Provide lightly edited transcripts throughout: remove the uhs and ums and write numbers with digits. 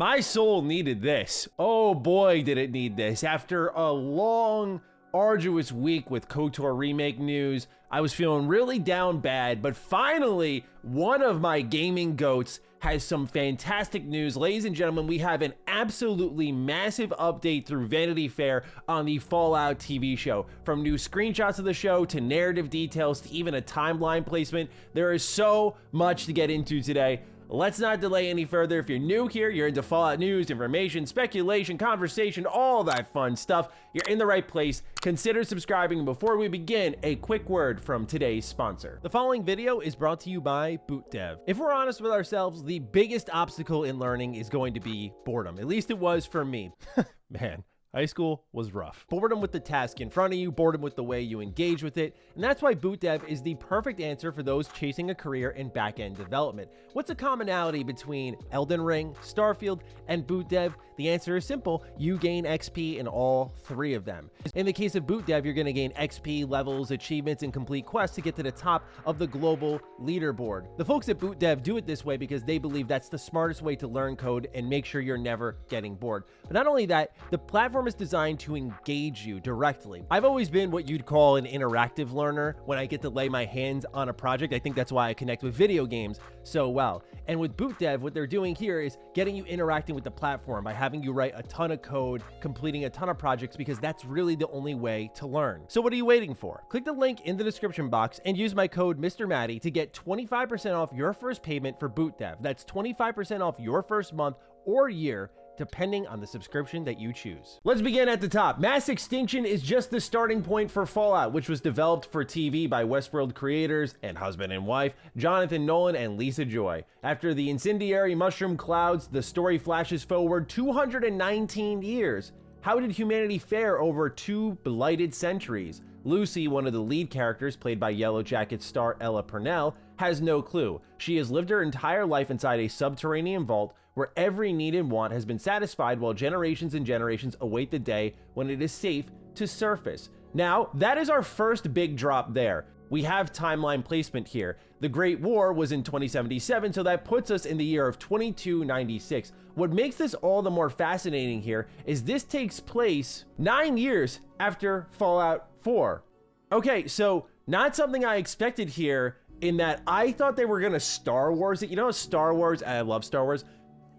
My soul needed this. Oh boy, did it need this. After a long, arduous week with KOTOR remake news, I was feeling really down bad, but finally, one of my gaming goats has some fantastic news. Ladies and gentlemen, we have an absolutely massive update through Vanity Fair on the Fallout TV show. From new screenshots of the show to narrative details to even a timeline placement, there is so much to get into today. Let's not delay any further. If you're new here, you're into Fallout news, information, speculation, conversation, all that fun stuff, you're in the right place. Consider subscribing. Before we begin, a quick word from today's sponsor. The following video is brought to you by BootDev. If we're honest with ourselves, the biggest obstacle in learning is going to be boredom. At least it was for me. Man. High school was rough. Boredom with the task in front of you, boredom with the way you engage with it, and that's why BootDev is the perfect answer for those chasing a career in back-end development. What's a commonality between Elden Ring, Starfield, and BootDev? The answer is simple: you gain XP in all three of them. In the case of BootDev, you're going to gain XP, levels, achievements, and complete quests to get to the top of the global leaderboard. The folks at BootDev do it this way because they believe that's the smartest way to learn code and make sure you're never getting bored. But not only that, the platform is designed to engage you directly. I've always been what you'd call an interactive learner. When I get to lay my hands on a project, I think that's why I connect with video games so well. And with BootDev, what they're doing here is getting you interacting with the platform by having you write a ton of code, completing a ton of projects, because that's really the only way to learn. So what are you waiting for? Click the link in the description box and use my code MrMatty to get 25% off your first payment for BootDev. That's 25% off your first month or year, depending on the subscription that you choose. Let's begin at the top. Mass Extinction is just the starting point for Fallout, which was developed for TV by Westworld creators and husband and wife, Jonathan Nolan and Lisa Joy. After the incendiary mushroom clouds, the story flashes forward 219 years. How did humanity fare over 2 blighted centuries? Lucy, one of the lead characters, played by Yellow Jacket star Ella Purnell, has no clue. She has lived her entire life inside a subterranean vault where every need and want has been satisfied while generations and generations await the day when it is safe to surface. Now, that is our first big drop there. We have timeline placement here. The Great War was in 2077, so that puts us in the year of 2296. What makes this all the more fascinating here is this takes place 9 years after Fallout 4. Okay, so not something I expected here, in that I thought they were gonna Star Wars it. You know, Star Wars, I love Star Wars,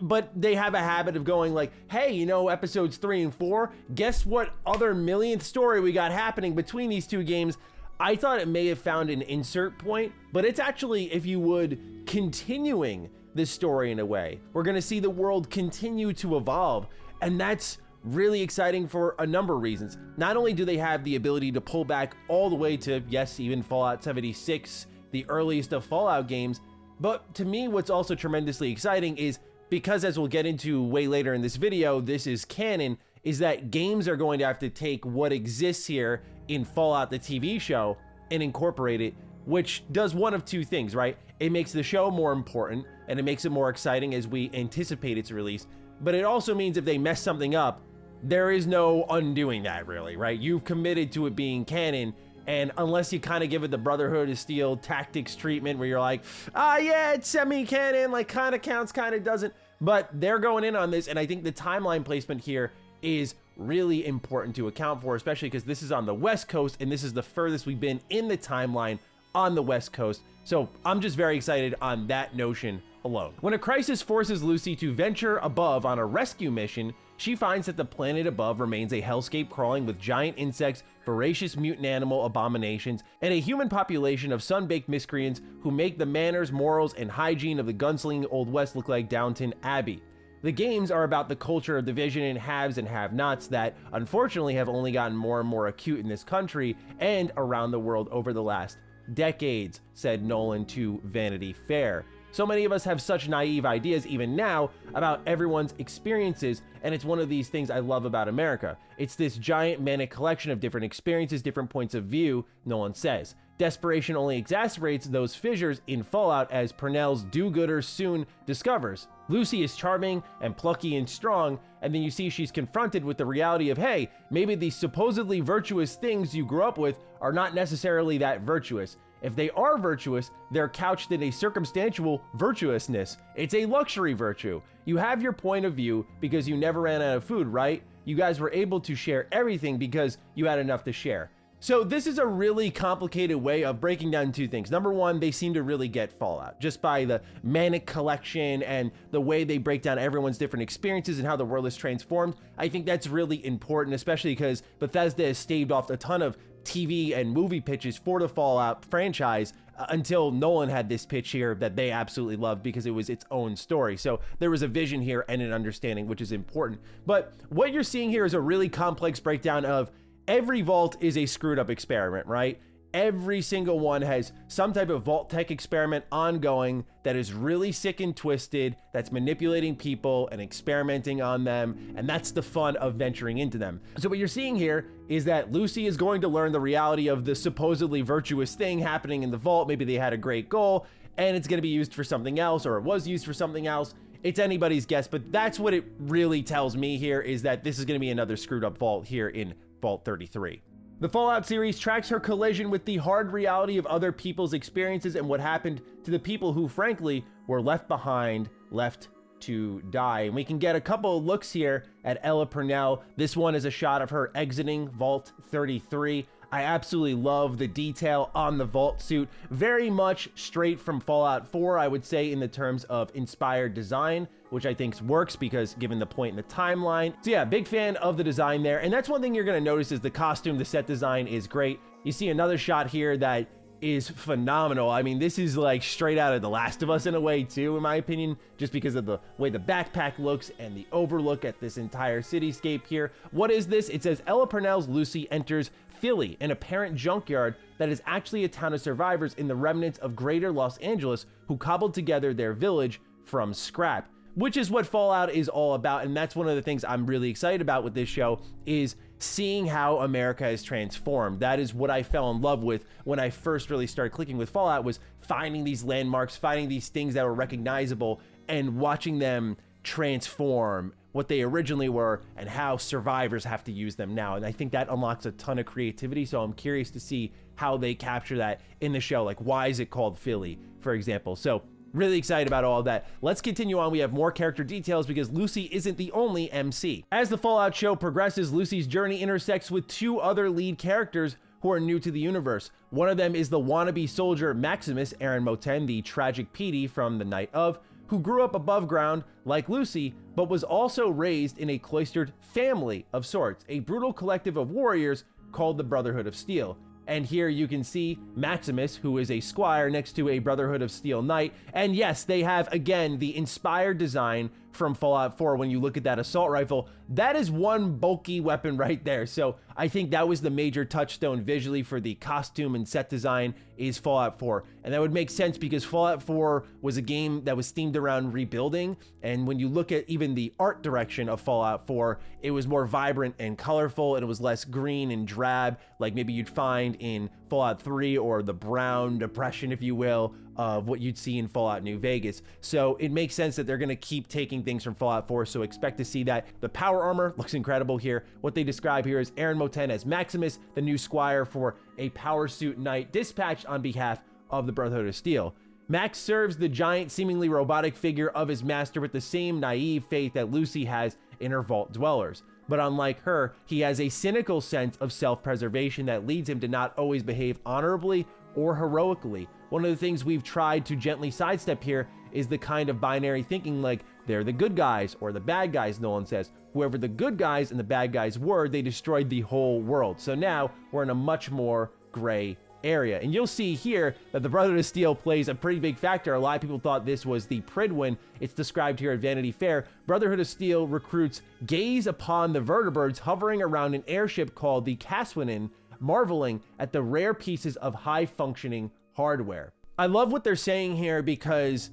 but they have a habit of going like, hey, you know, episodes 3 and 4, guess what other millionth story we got happening between these two games? I thought it may have found an insert point, but it's actually, if you would, continuing this story in a way. We're gonna see the world continue to evolve, and that's really exciting for a number of reasons. Not only do they have the ability to pull back all the way to, yes, even Fallout 76, the earliest of Fallout games, but to me, what's also tremendously exciting is, because as we'll get into way later in this video, this is canon, is that games are going to have to take what exists here in Fallout the TV show and incorporate it, which does one of two things, right? It makes the show more important and it makes it more exciting as we anticipate its release, but it also means if they mess something up, there is no undoing that really, right? You've committed to it being canon, and unless you kind of give it the Brotherhood of Steel tactics treatment where you're like, yeah, it's semi-canon, like kind of counts, kind of doesn't, but they're going in on this, and I think the timeline placement here is really important to account for, especially because this is on the West Coast, and this is the furthest we've been in the timeline on the West Coast, so I'm just very excited on that notion alone. When a crisis forces Lucy to venture above on a rescue mission, she finds that the planet above remains a hellscape crawling with giant insects, voracious mutant animal abominations, and a human population of sun-baked miscreants who make the manners, morals, and hygiene of the gunslinging Old West look like Downton Abbey. The games are about the culture of division and haves and have-nots that, unfortunately, have only gotten more and more acute in this country and around the world over the last decades, said Nolan to Vanity Fair. So many of us have such naive ideas even now about everyone's experiences, and it's one of these things I love about America. It's this giant manic collection of different experiences, different points of view, Nolan says. Desperation only exacerbates those fissures in Fallout, as Purnell's do-gooder soon discovers. Lucy is charming and plucky and strong, and then you see she's confronted with the reality of, hey, maybe the supposedly virtuous things you grew up with are not necessarily that virtuous. If they are virtuous, they're couched in a circumstantial virtuousness. It's a luxury virtue. You have your point of view because you never ran out of food, right? You guys were able to share everything because you had enough to share. So this is a really complicated way of breaking down two things. Number one, they seem to really get Fallout just by the manic collection and the way they break down everyone's different experiences and how the world is transformed. I think that's really important, especially because Bethesda has staved off a ton of TV and movie pitches for the Fallout franchise until Nolan had this pitch here that they absolutely loved because it was its own story. So there was a vision here and an understanding, which is important. But what you're seeing here is a really complex breakdown of every vault is a screwed up experiment, right? Every single one has some type of vault tech experiment ongoing that is really sick and twisted, that's manipulating people and experimenting on them, and that's the fun of venturing into them. So what you're seeing here is that Lucy is going to learn the reality of the supposedly virtuous thing happening in the vault. Maybe they had a great goal, and it's going to be used for something else, or it was used for something else. It's anybody's guess, but that's what it really tells me here, is that this is going to be another screwed up vault here in Vault 33. The Fallout series tracks her collision with the hard reality of other people's experiences and what happened to the people who, frankly, were left behind, left to die. And we can get a couple of looks here at Ella Purnell. This one is a shot of her exiting Vault 33. I absolutely love the detail on the vault suit. Very much straight from Fallout 4, I would say, in the terms of inspired design, which I think works because given the point in the timeline. So yeah, big fan of the design there. And that's one thing you're going to notice is the costume, the set design is great. You see another shot here that is phenomenal. I mean, this is like straight out of The Last of Us in a way too, in my opinion, just because of the way the backpack looks and the overlook at this entire cityscape here. What is this? It says Ella Purnell's Lucy enters Philly, an apparent junkyard that is actually a town of survivors in the remnants of greater Los Angeles who cobbled together their village from scrap, which is what Fallout is all about. And that's one of the things I'm really excited about with this show, is seeing how America has transformed. That is what I fell in love with when I first really started clicking with Fallout, was finding these landmarks, finding these things that were recognizable and watching them transform what they originally were and how survivors have to use them now. And I think that unlocks a ton of creativity. So I'm curious to see how they capture that in the show. Like, why is it called Philly, for example? So really excited about all of that. Let's continue on. We have more character details because Lucy isn't the only MC. As the Fallout show progresses, Lucy's journey intersects with two other lead characters who are new to the universe. One of them is the wannabe soldier Maximus, Aaron Moten, the tragic PD from The Night Of, who grew up above ground like Lucy, but was also raised in a cloistered family of sorts, a brutal collective of warriors called the Brotherhood of Steel. And here you can see Maximus, who is a squire next to a Brotherhood of Steel knight. And yes, they have, again, the inspired design from Fallout 4. When you look at that assault rifle, that is one bulky weapon right there. So I think that was the major touchstone visually for the costume and set design, is Fallout 4. And that would make sense because Fallout 4 was a game that was themed around rebuilding. And when you look at even the art direction of Fallout 4, it was more vibrant and colorful, and it was less green and drab, like maybe you'd find in Fallout 3, or the brown depression, if you will, of what you'd see in Fallout New Vegas. So it makes sense that they're going to keep taking things from Fallout 4, so expect to see that. The power armor looks incredible here. What they describe here is Aaron Moten as Maximus, the new squire for a power suit knight dispatched on behalf of the Brotherhood of Steel. Max serves the giant, seemingly robotic figure of his master with the same naive faith that Lucy has in her vault dwellers. But unlike her, he has a cynical sense of self-preservation that leads him to not always behave honorably or heroically. One of the things we've tried to gently sidestep here is the kind of binary thinking, like they're the good guys or the bad guys, Nolan says. Whoever the good guys and the bad guys were, they destroyed the whole world. So now we're in a much more gray area. And you'll see here that the Brotherhood of Steel plays a pretty big factor. A lot of people thought this was the Pridwin. It's described here at Vanity Fair. Brotherhood of Steel recruits gaze upon the vertibirds hovering around an airship called the Caswinin, marveling at the rare pieces of high-functioning hardware. I love what they're saying here because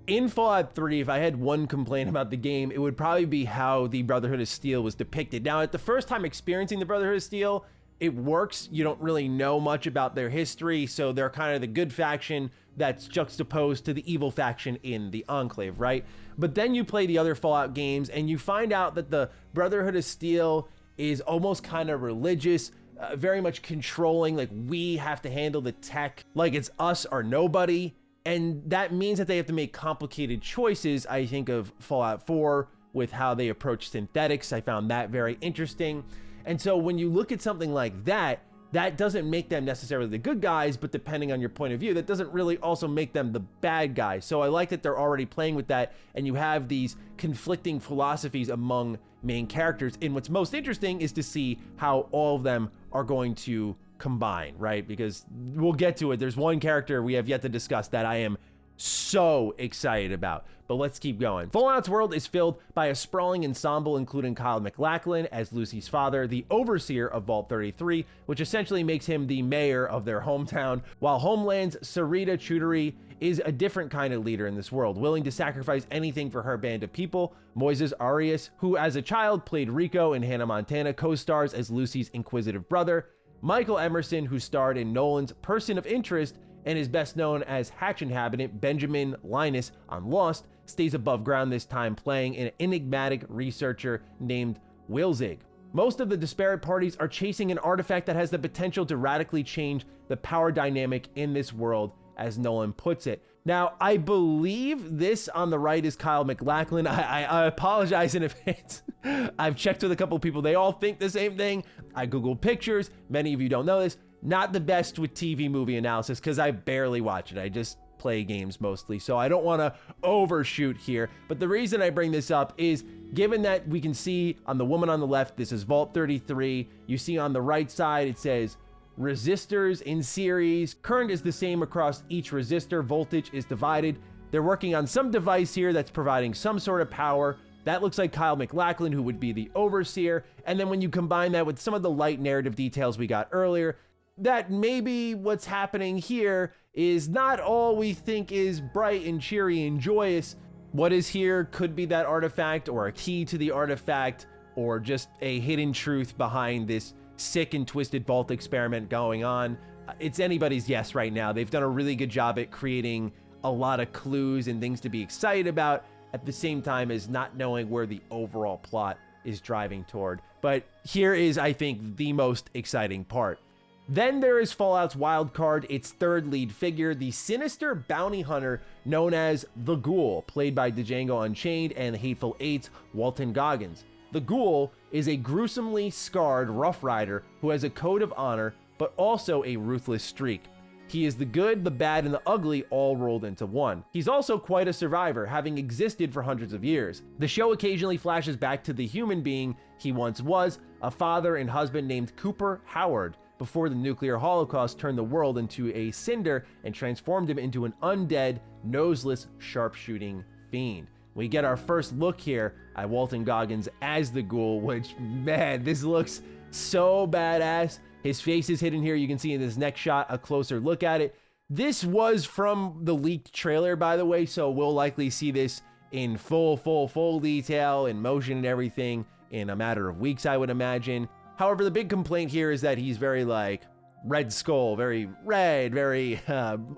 in Fallout 3, if I had one complaint about the game, it would probably be how the Brotherhood of Steel was depicted. Now, at the first time experiencing the Brotherhood of Steel, it works. You don't really know much about their history, so they're kind of the good faction that's juxtaposed to the evil faction in the Enclave, right? But then you play the other Fallout games and you find out that the Brotherhood of Steel is almost kind of religious. very much controlling, like we have to handle the tech like it's us or nobody. And that means that they have to make complicated choices. I think of Fallout 4 with how they approach synthetics. I found that very interesting. And so when you look at something like that, that doesn't make them necessarily the good guys, but depending on your point of view, that doesn't really also make them the bad guys. So I like that they're already playing with that, and you have these conflicting philosophies among main characters. And what's most interesting is to see how all of them are going to combine, right? Because we'll get to it. There's one character we have yet to discuss that I am so excited about, but let's keep going. Fallout's world is filled by a sprawling ensemble, including Kyle MacLachlan as Lucy's father, the overseer of Vault 33, which essentially makes him the mayor of their hometown, while Homeland's Sarita Chudori is a different kind of leader in this world, willing to sacrifice anything for her band of people. Moises Arias, who as a child played Rico in Hannah Montana, co-stars as Lucy's inquisitive brother. Michael Emerson, who starred in Nolan's Person of Interest and is best known as Hatch inhabitant Benjamin Linus on Lost, stays above ground this time playing an enigmatic researcher named Wilzig. Most of the disparate parties are chasing an artifact that has the potential to radically change the power dynamic in this world, as Nolan puts it. Now, I believe this on the right is Kyle MacLachlan. I apologize in advance. I've checked with a couple of people. They all think the same thing. I Googled pictures. Many of you don't know this. Not the best with TV movie analysis because I barely watch it. I just play games mostly, so I don't want to overshoot here. But the reason I bring this up is given that we can see on the woman on the left, this is Vault 33. You see on the right side, it says resistors in series. Current is the same across each resistor. Voltage is divided. They're working on some device here that's providing some sort of power. That looks like Kyle MacLachlan, who would be the overseer. And then when you combine that with some of the light narrative details we got earlier, that maybe what's happening here is not all we think is bright and cheery and joyous. What is here could be that artifact or a key to the artifact or just a hidden truth behind this sick and twisted vault experiment going on. It's anybody's guess right now. They've done a really good job at creating a lot of clues and things to be excited about at the same time as not knowing where the overall plot is driving toward. But here is, I think, the most exciting part. Then there is Fallout's wild card, its third lead figure, the sinister bounty hunter known as the Ghoul, played by Django Unchained and the Hateful Eight's Walton Goggins. The Ghoul is a gruesomely scarred Rough Rider who has a code of honor, but also a ruthless streak. He is the good, the bad, and the ugly all rolled into one. He's also quite a survivor, having existed for hundreds of years. The show occasionally flashes back to the human being he once was, a father and husband named Cooper Howard, before the nuclear holocaust turned the world into a cinder and transformed him into an undead, noseless, sharpshooting fiend. We get our first look here at Walton Goggins as the Ghoul, which, man, this looks so badass. His face is hidden here. You can see in this next shot a closer look at it. This was from the leaked trailer, by the way, so we'll likely see this in full detail, in motion and everything in a matter of weeks, I would imagine. However, the big complaint here is that he's very like Red Skull, very red, very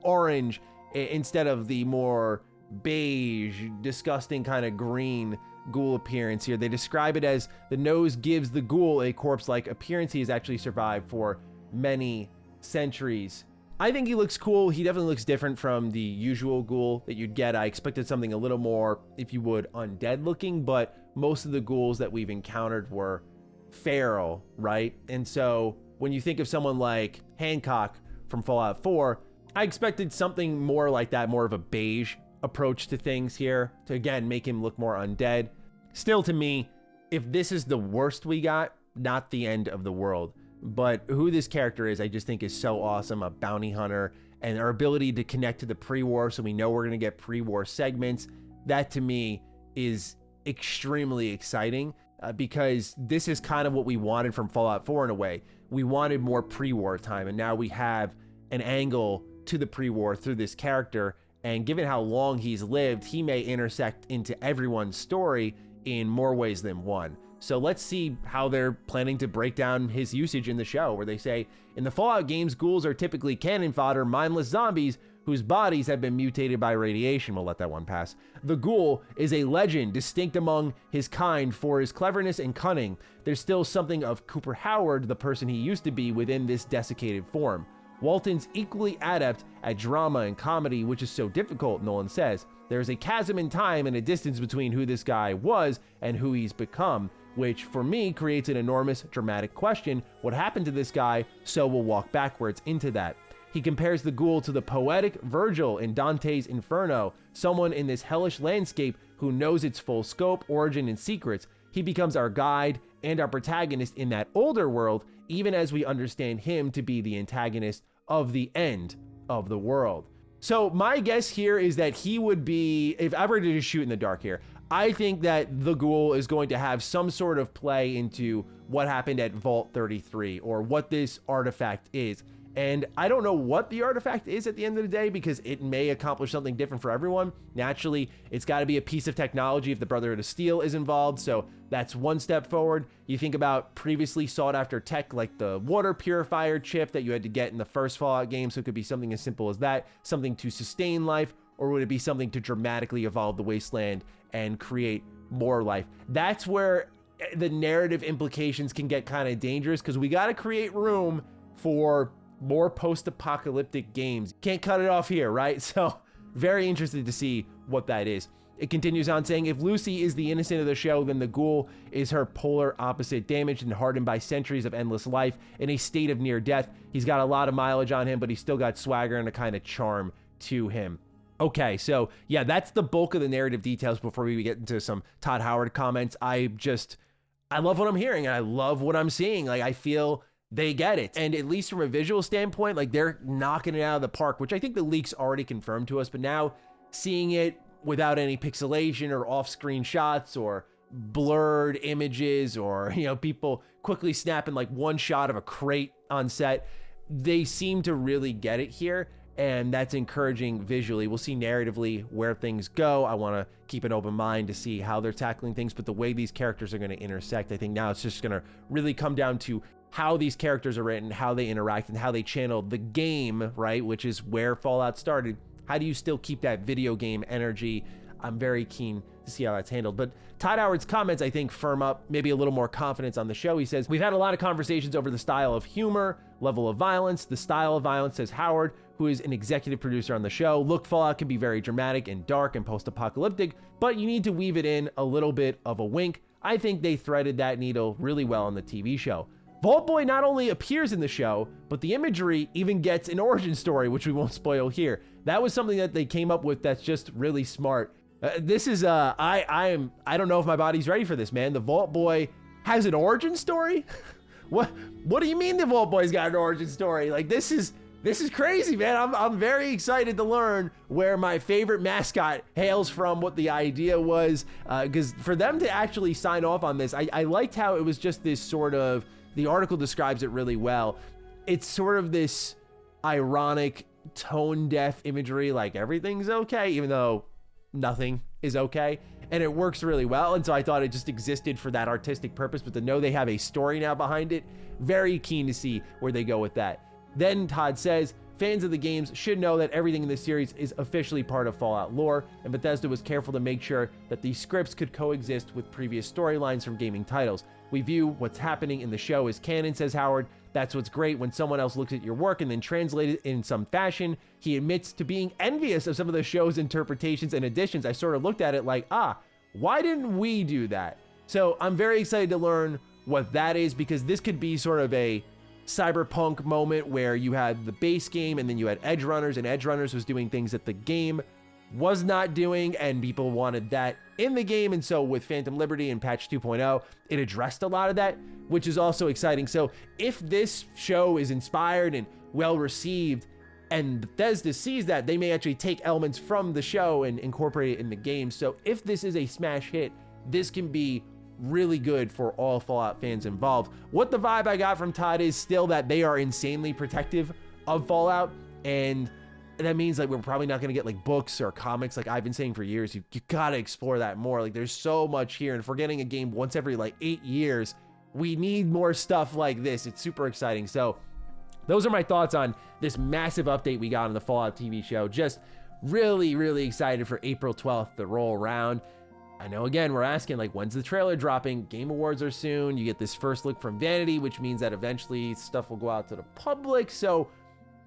orange, instead of the more beige, disgusting kind of green Ghoul appearance here. They describe it as the nose gives the Ghoul a corpse-like appearance. He has actually survived for many centuries. I think he looks cool. He definitely looks different from the usual Ghoul that you'd get. I expected something a little more, if you would, undead looking, but most of the Ghouls that we've encountered were feral, right? And so when you think of someone like Hancock from Fallout 4, I expected something more like that, more of a beige approach to things here to, again, make him look more undead. Still, to me, if this is the worst we got, not the end of the world. But who this character is, I just think is so awesome. A bounty hunter and our ability to connect to the pre-war, so we know we're going to get pre-war segments. That to me is extremely exciting because this is kind of what we wanted from Fallout 4 in a way. We wanted more pre-war time, and now we have an angle to the pre-war through this character. And given how long he's lived, he may intersect into everyone's story in more ways than one. So let's see how they're planning to break down his usage in the show, where they say, in the Fallout games, ghouls are typically cannon fodder, mindless zombies whose bodies have been mutated by radiation. We'll let that one pass. The Ghoul is a legend distinct among his kind for his cleverness and cunning. There's still something of Cooper Howard, the person he used to be, within this desiccated form. Walton's equally adept at drama and comedy, which is so difficult, Nolan says. There's a chasm in time and a distance between who this guy was and who he's become, which for me creates an enormous dramatic question. What happened to this guy? So we'll walk backwards into that. He compares the Ghoul to the poetic Virgil in Dante's Inferno, someone in this hellish landscape who knows its full scope, origin, and secrets. He becomes our guide and our protagonist in that older world, even as we understand him to be the antagonist of the end of the world. So my guess here is that he would be, if I were to just shoot in the dark here, I think that the Ghoul is going to have some sort of play into what happened at Vault 33 or what this artifact is. And I don't know what the artifact is at the end of the day, because it may accomplish something different for everyone. Naturally, it's got to be a piece of technology if the Brotherhood of Steel is involved, so that's one step forward. You think about previously sought after tech like the water purifier chip that you had to get in the first Fallout game, so it could be something as simple as that, something to sustain life, or would it be something to dramatically evolve the wasteland and create more life? That's where the narrative implications can get kind of dangerous, because we got to create room for more post-apocalyptic games. Can't cut it off here, right? So very interested to see what that is. It continues on saying, if Lucy is the innocent of the show, then the Ghoul is her polar opposite, damaged and hardened by centuries of endless life in a state of near death. He's got a lot of mileage on him, but he's still got swagger and a kind of charm to him. Okay, so yeah, that's the bulk of the narrative details before we get into some Todd Howard comments. I love what I'm hearing and I love what I'm seeing. Like, I feel they get it. And at least from a visual standpoint, like, they're knocking it out of the park, which I think the leaks already confirmed to us, but now seeing it without any pixelation or off-screen shots or blurred images or, you know, people quickly snapping like one shot of a crate on set, they seem to really get it here. And that's encouraging visually. We'll see narratively where things go. I want to keep an open mind to see how they're tackling things, but the way these characters are going to intersect, I think now it's just going to really come down to how these characters are written, how they interact, and how they channel the game, right? Which is where Fallout started. How do you still keep that video game energy? I'm very keen to see how that's handled. But Todd Howard's comments, I think, firm up maybe a little more confidence on the show. He says, we've had a lot of conversations over the style of humor, level of violence, the style of violence, says Howard, who is an executive producer on the show. Look, Fallout can be very dramatic and dark and post-apocalyptic, but you need to weave it in a little bit of a wink. I think they threaded that needle really well on the TV show. Vault Boy not only appears in the show, but the imagery even gets an origin story, which we won't spoil here. That was something that they came up with that's just really smart. This is, I don't know if my body's ready for this, man. The Vault Boy has an origin story? What do you mean the Vault Boy's got an origin story? Like, this is crazy, man. I'm very excited to learn where my favorite mascot hails from, what the idea was, because for them to actually sign off on this, I liked how it was just this sort of, the article describes it really well. It's sort of this ironic, tone-deaf imagery, like everything's okay, even though nothing is okay. And it works really well. And so I thought it just existed for that artistic purpose, but to know they have a story now behind it, very keen to see where they go with that. Then Todd says, fans of the games should know that everything in this series is officially part of Fallout lore, and Bethesda was careful to make sure that these scripts could coexist with previous storylines from gaming titles. We view what's happening in the show as canon, says Howard. That's what's great when someone else looks at your work and then translates it in some fashion. He admits to being envious of some of the show's interpretations and additions. I sort of looked at it like, why didn't we do that? So I'm very excited to learn what that is, because this could be sort of a cyberpunk moment where you had the base game and then you had Edge Runners, and Edge Runners was doing things that the game was not doing, and people wanted that in the game. And so with Phantom Liberty and patch 2.0, it addressed a lot of that, which is also exciting. So if this show is inspired and well received and Bethesda sees that, they may actually take elements from the show and incorporate it in the game. So if this is a smash hit, this can be really good for all Fallout fans involved. What the vibe I got from Todd is still that they are insanely protective of Fallout, and that means like we're probably not going to get like books or comics like I've been saying for years. You got to explore that more. Like, there's so much here, and if we're getting a game once every like 8 years, we need more stuff like this. It's super exciting. So those are my thoughts on this massive update we got on the Fallout TV show. Just really, really excited for April 12th to roll around. I know, again, we're asking, like, when's the trailer dropping? Game Awards are soon. You get this first look from Vanity, which means that eventually stuff will go out to the public. So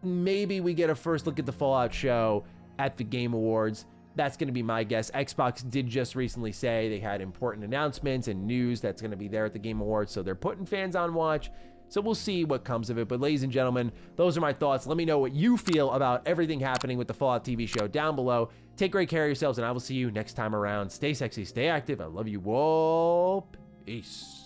maybe we get a first look at the Fallout show at the Game Awards. That's going to be my guess. Xbox did just recently say they had important announcements and news that's going to be there at the Game Awards. So they're putting fans on watch. So we'll see what comes of it. But ladies and gentlemen, those are my thoughts. Let me know what you feel about everything happening with the Fallout TV show down below. Take great care of yourselves, and I will see you next time around. Stay sexy, stay active. I love you all. Peace.